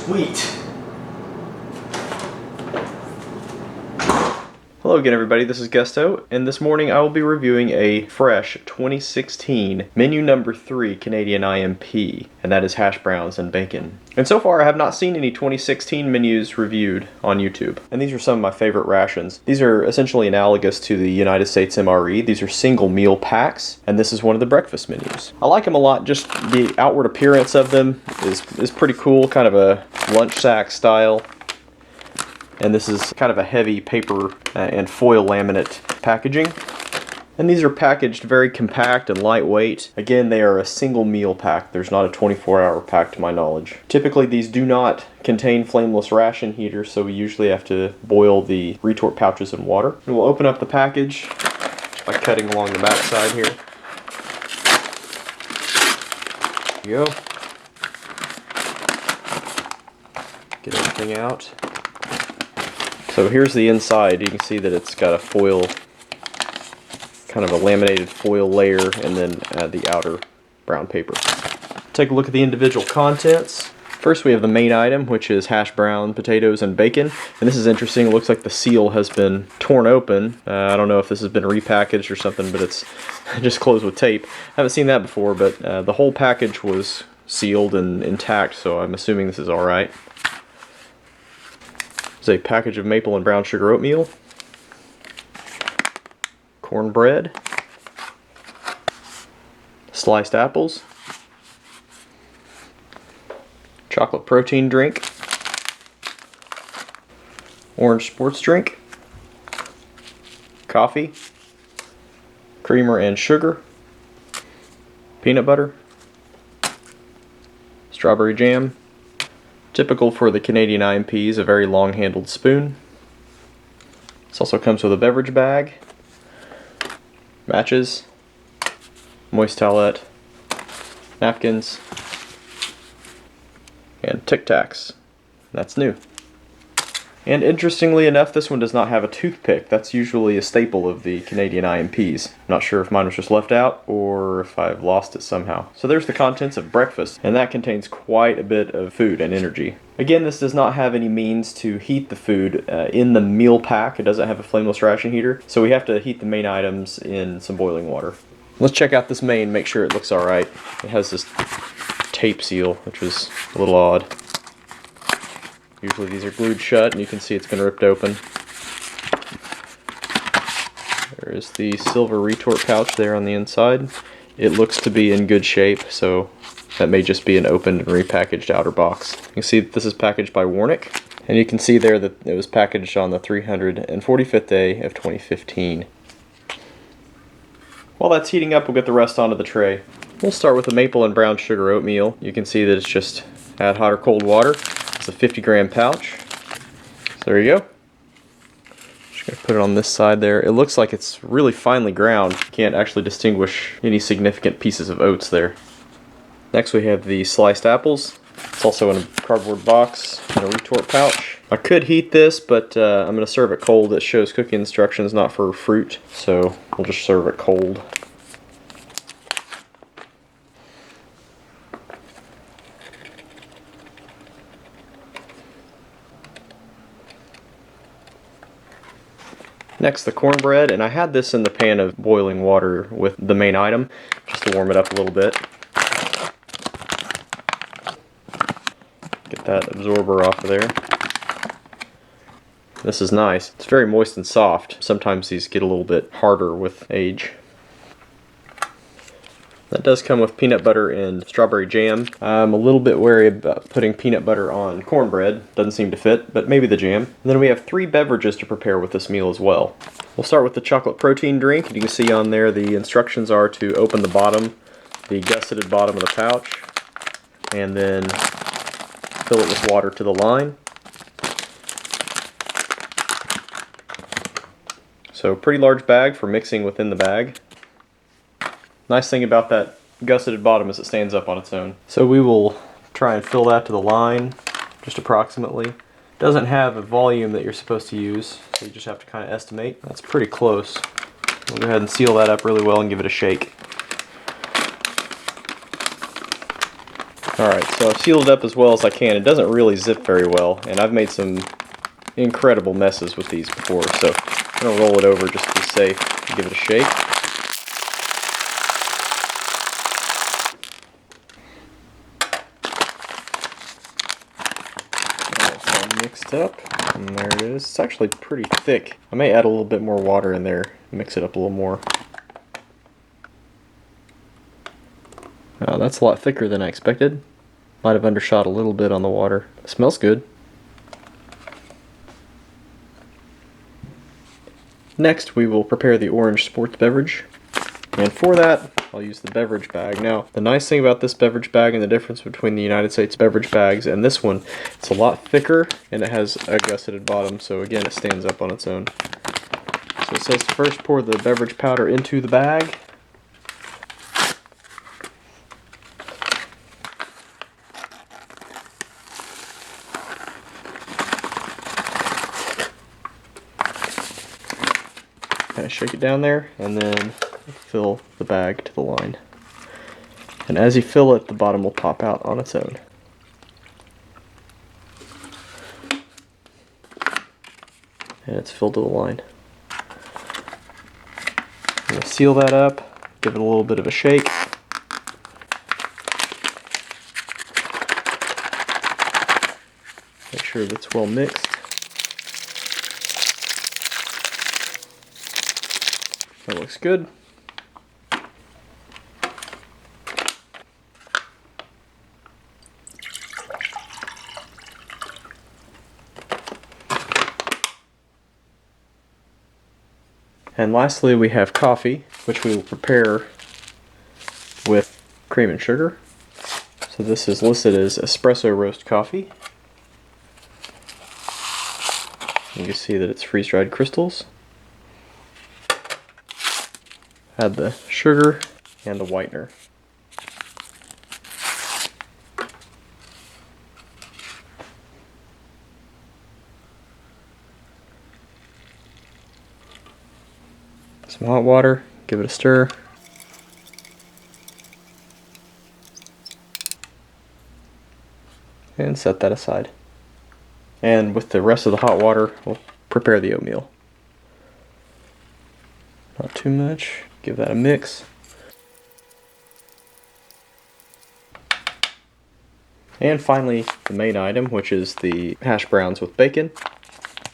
Sweet. Hello again everybody, this is Gusto, and this morning I will be reviewing a fresh 2016 menu number 3 Canadian IMP, and that is hash browns and bacon. And so far I have not seen any 2016 menus reviewed on YouTube. And these are some of my favorite rations. These are essentially analogous to the United States MRE. These are single meal packs, and this is one of the breakfast menus. I like them a lot, just the outward appearance of them is pretty cool, kind of a lunch sack style. And this is kind of a heavy paper and foil laminate packaging. And these are packaged very compact and lightweight. Again, they are a single meal pack. There's not a 24-hour pack to my knowledge. Typically, these do not contain flameless ration heaters, so we usually have to boil the retort pouches in water. And we'll open up the package by cutting along the back side here. There you go. Get everything out. So here's the inside. You can see that it's got a foil, kind of a laminated foil layer, and then the outer brown paper. Take a look at the individual contents. First we have the main item, which is hash brown, potatoes, and bacon. And this is interesting. It looks like the seal has been torn open. I don't know if this has been repackaged or something, but it's just closed with tape. I haven't seen that before, but the whole package was sealed and intact, so I'm assuming this is alright. There's a package of maple and brown sugar oatmeal, cornbread, sliced apples, chocolate protein drink, orange sports drink, coffee, creamer and sugar, peanut butter, strawberry jam. Typical for the Canadian IMPs, a very long-handled spoon. This also comes with a beverage bag, matches, moist towelette, napkins, and Tic Tacs. That's new. And interestingly enough, this one does not have a toothpick. That's usually a staple of the Canadian IMPs. Not sure if mine was just left out or if I've lost it somehow. So there's the contents of breakfast, and that contains quite a bit of food and energy. Again, this does not have any means to heat the food in the meal pack. It doesn't have a flameless ration heater, so we have to heat the main items in some boiling water. Let's check out this main, make sure it looks alright. It has this tape seal, which is a little odd. Usually these are glued shut, and you can see it's been ripped open. There is the silver retort pouch there on the inside. It looks to be in good shape, so that may just be an opened and repackaged outer box. You can see that this is packaged by Ruleryak, and you can see there that it was packaged on the 345th day of 2015. While that's heating up, we'll get the rest onto the tray. We'll start with the maple and brown sugar oatmeal. You can see that it's just add hot or cold water. It's a 50-gram pouch. So there you go. Just gonna put it on this side there. It looks like it's really finely ground. You can't actually distinguish any significant pieces of oats there. Next we have the sliced apples. It's also in a cardboard box in a retort pouch. I could heat this, but I'm gonna serve it cold. It shows cooking instructions not for fruit, so we'll just serve it cold. Next, the cornbread, and I had this in the pan of boiling water with the main item, just to warm it up a little bit. Get that absorber off of there. This is nice. It's very moist and soft. Sometimes these get a little bit harder with age. That does come with peanut butter and strawberry jam. I'm a little bit wary about putting peanut butter on cornbread. Doesn't seem to fit, but maybe the jam. And then we have 3 beverages to prepare with this meal as well. We'll start with the chocolate protein drink. You can see on there the instructions are to open the bottom, the gusseted bottom of the pouch, and then fill it with water to the line. So pretty large bag for mixing within the bag. Nice thing about that gusseted bottom is it stands up on its own. So we will try and fill that to the line, just approximately. Doesn't have a volume that you're supposed to use, so you just have to kind of estimate. That's pretty close. We'll go ahead and seal that up really well and give it a shake. Alright, so I've sealed it up as well as I can. It doesn't really zip very well, and I've made some incredible messes with these before, so I'm going to roll it over just to be safe and give it a shake. It's all mixed up, and there it is. It's actually pretty thick. I may add a little bit more water in there, mix it up a little more. That's a lot thicker than I expected. Might have undershot a little bit on the water. It smells good. Next, we will prepare the orange sports beverage. And for that, I'll use the beverage bag. Now, the nice thing about this beverage bag and the difference between the United States beverage bags and this one, it's a lot thicker and it has a gusseted bottom, so again, it stands up on its own. So it says to first pour the beverage powder into the bag. Kind of shake it down there, and then fill the bag to the line. And as you fill it, the bottom will pop out on its own. And it's filled to the line. I'm going to seal that up, give it a little bit of a shake. Make sure that it's well mixed. That looks good. And lastly, we have coffee, which we will prepare with cream and sugar. So this is listed as espresso roast coffee. You can see that it's freeze-dried crystals. Add the sugar and the whitener. Some hot water, give it a stir. And set that aside. And with the rest of the hot water, we'll prepare the oatmeal. Not too much. Give that a mix. And finally, the main item, which is the hash browns with bacon.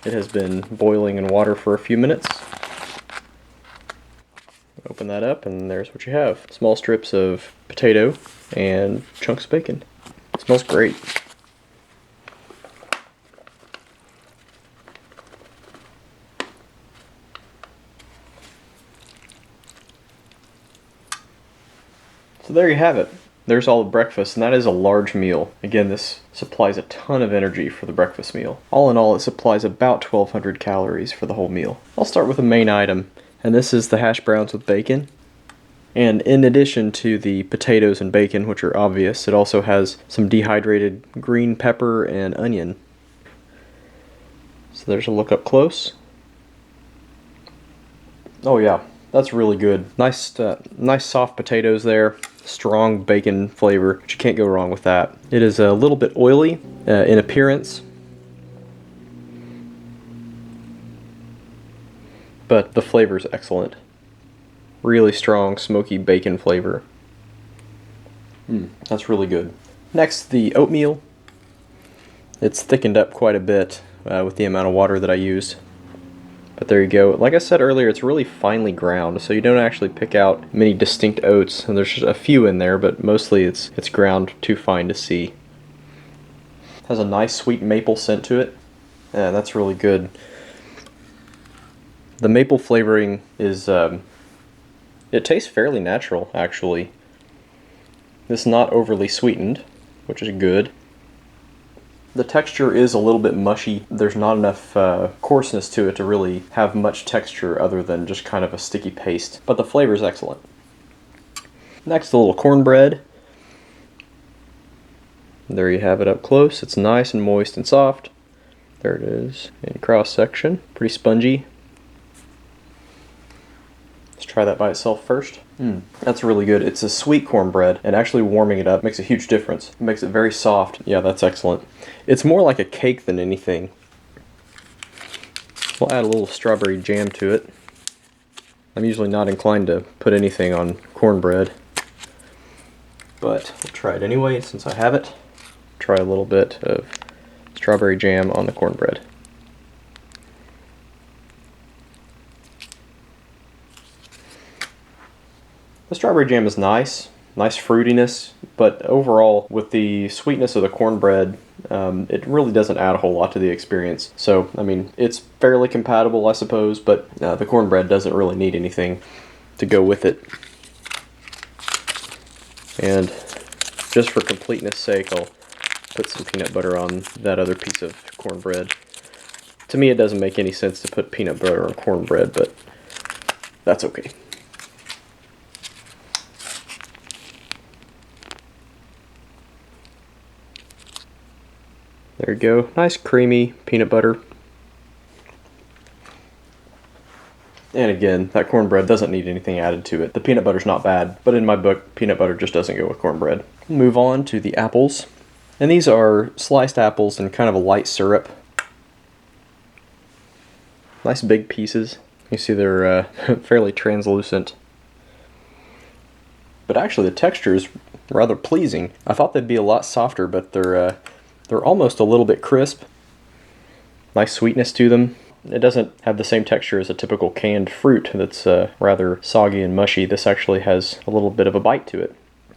It has been boiling in water for a few minutes. Open that up, and there's what you have. Small strips of potato and chunks of bacon. It smells great. So there you have it. There's all the breakfast, and that is a large meal. Again, this supplies a ton of energy for the breakfast meal. All in all, it supplies about 1,200 calories for the whole meal. I'll start with the main item, and this is the hash browns with bacon. And in addition to the potatoes and bacon, which are obvious, it also has some dehydrated green pepper and onion. So there's a look up close. Oh yeah, that's really good. Nice soft potatoes there. Strong bacon flavor, but you can't go wrong with that. It is a little bit oily in appearance, but the flavor is excellent. Really strong, smoky bacon flavor. That's really good. Next, the oatmeal. It's thickened up quite a bit with the amount of water that I used. But there you go. Like I said earlier, it's really finely ground, so you don't actually pick out many distinct oats. And there's just a few in there, but mostly it's ground too fine to see. Has a nice sweet maple scent to it. Yeah, that's really good. The maple flavoring is, it tastes fairly natural, actually. It's not overly sweetened, which is good. The texture is a little bit mushy. There's not enough coarseness to it to really have much texture other than just kind of a sticky paste, but the flavor is excellent. Next, a little cornbread. There you have it up close. It's nice and moist and soft. There it is in cross section. Pretty spongy. Let's try try that by itself first. That's really good. It's a sweet cornbread, and actually warming it up makes a huge difference. It makes it very soft. Yeah, that's excellent. It's more like a cake than anything. We'll add a little strawberry jam to it. I'm usually not inclined to put anything on cornbread, but we'll try it anyway since I have it. Try a little bit of strawberry jam on the cornbread. The strawberry jam is nice fruitiness, but overall with the sweetness of the cornbread, it really doesn't add a whole lot to the experience. So, I mean, it's fairly compatible, I suppose, but the cornbread doesn't really need anything to go with it. And just for completeness sake, I'll put some peanut butter on that other piece of cornbread. To me, it doesn't make any sense to put peanut butter on cornbread, but that's okay. There you go. Nice creamy peanut butter. And again, that cornbread doesn't need anything added to it. The peanut butter's not bad, but in my book, peanut butter just doesn't go with cornbread. Move on to the apples. And these are sliced apples in kind of a light syrup. Nice big pieces. You see they're fairly translucent. But actually the texture is rather pleasing. I thought they'd be a lot softer, but they're almost a little bit crisp. Nice sweetness to them. It doesn't have the same texture as a typical canned fruit that's rather soggy and mushy. This actually has a little bit of a bite to it.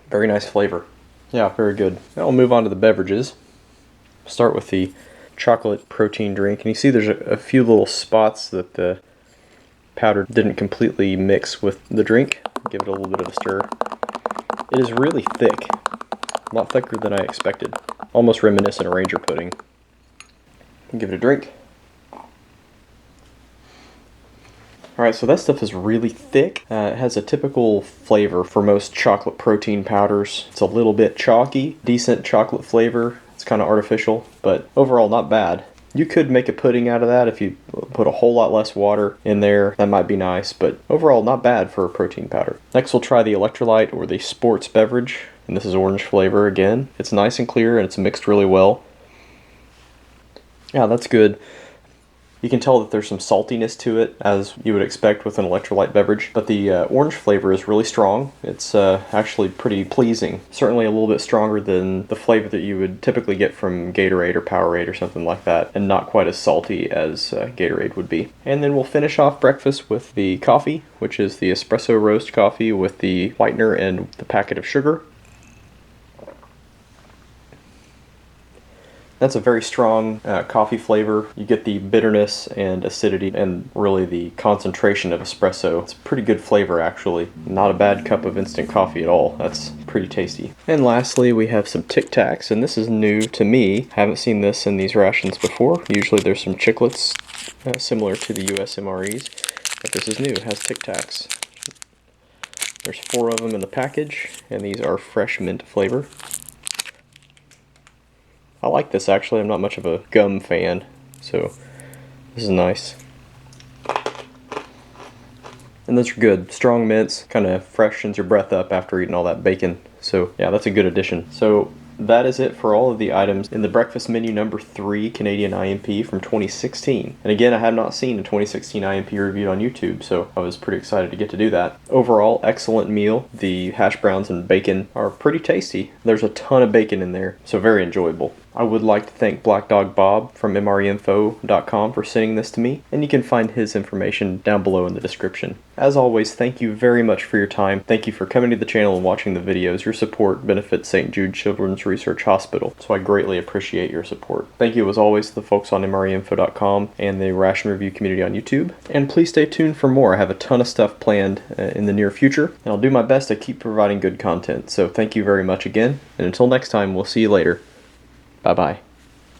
Very nice flavor. Yeah, very good. Now we'll move on to the beverages. Start with the chocolate protein drink. And you see there's a few little spots that the powder didn't completely mix with the drink. Give it a little bit of a stir. It is really thick. A lot thicker than I expected. Almost reminiscent of Ranger pudding. Give it a drink. Alright, so that stuff is really thick. It has a typical flavor for most chocolate protein powders. It's a little bit chalky, decent chocolate flavor. It's kind of artificial, but overall not bad. You could make a pudding out of that if you put a whole lot less water in there. That might be nice, but overall not bad for a protein powder. Next we'll try the electrolyte or the sports beverage. And this is orange flavor again. It's nice and clear and it's mixed really well. Yeah, that's good. You can tell that there's some saltiness to it, as you would expect with an electrolyte beverage, but the orange flavor is really strong. It's actually pretty pleasing. Certainly a little bit stronger than the flavor that you would typically get from Gatorade or Powerade or something like that, and not quite as salty as Gatorade would be. And then we'll finish off breakfast with the coffee, which is the espresso roast coffee with the whitener and the packet of sugar. That's a very strong coffee flavor. You get the bitterness and acidity and really the concentration of espresso. It's a pretty good flavor actually. Not a bad cup of instant coffee at all. That's pretty tasty. And lastly we have some Tic Tacs, and this is new to me. Haven't seen this in these rations before. Usually there's some chiclets similar to the US MREs, but this is new. It has Tic Tacs. There's 4 of them in the package, and these are fresh mint flavor. I like this actually. I'm not much of a gum fan, so this is nice. And those are good. Strong mints, kind of freshens your breath up after eating all that bacon. So yeah, that's a good addition. So that is it for all of the items in the breakfast menu number 3 Canadian IMP from 2016. And again, I have not seen a 2016 IMP reviewed on YouTube, so I was pretty excited to get to do that. Overall, excellent meal. The hash browns and bacon are pretty tasty. There's a ton of bacon in there, so very enjoyable. I would like to thank BlackDogBob from MREinfo.com for sending this to me, and you can find his information down below in the description. As always, thank you very much for your time. Thank you for coming to the channel and watching the videos. Your support benefits St. Jude Children's Research Hospital, so I greatly appreciate your support. Thank you as always to the folks on MREinfo.com and the ration review community on YouTube. And please stay tuned for more. I have a ton of stuff planned in the near future, and I'll do my best to keep providing good content. So thank you very much again, and until next time, we'll see you later. Bye-bye.